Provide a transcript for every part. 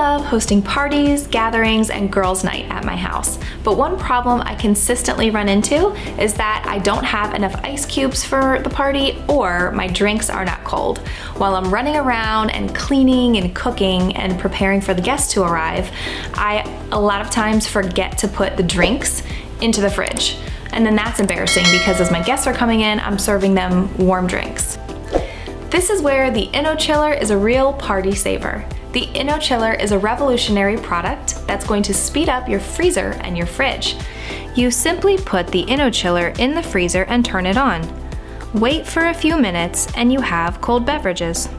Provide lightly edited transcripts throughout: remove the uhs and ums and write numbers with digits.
love hosting parties, gatherings, and girls' night at my house, but one problem I consistently run into is that I don't have enough ice cubes for the party or my drinks are not cold. While I'm running around and cleaning and cooking and preparing for the guests to arrive, I a lot of times forget to put the drinks into the fridge. And then that's embarrassing because as my guests are coming in, I'm serving them warm drinks. This is where the InnoChiller is a real party saver. The InnoChiller is a revolutionary product that's going to speed up your freezer and your fridge. You simply put the InnoChiller in the freezer and turn it on. Wait for a few minutes and you have cold beverages.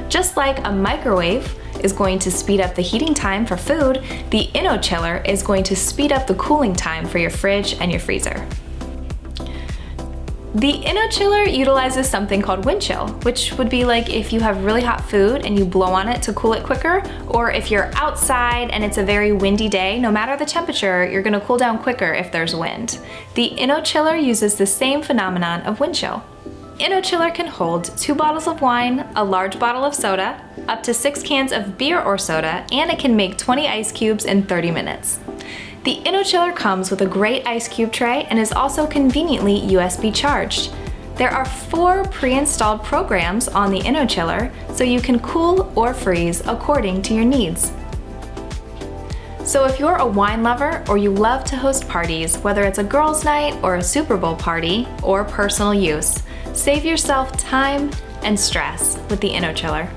Just like a microwave is going to speed up the heating time for food, the InnoChiller is going to speed up the cooling time for your fridge and your freezer. The InnoChiller utilizes something called wind chill, which would be like if you have really hot food and you blow on it to cool it quicker, or if you're outside and it's a very windy day, no matter the temperature, you're gonna cool down quicker if there's wind. The InnoChiller uses the same phenomenon of wind chill. InnoChiller can hold 2 bottles of wine, a large bottle of soda, up to 6 cans of beer or soda, and it can make 20 ice cubes in 30 minutes. The InnoChiller comes with a great ice cube tray and is also conveniently USB charged. There are 4 pre-installed programs on the InnoChiller, so you can cool or freeze according to your needs. So if you're a wine lover or you love to host parties, whether it's a girls' night or a Super Bowl party or personal use, save yourself time and stress with the InnoChiller.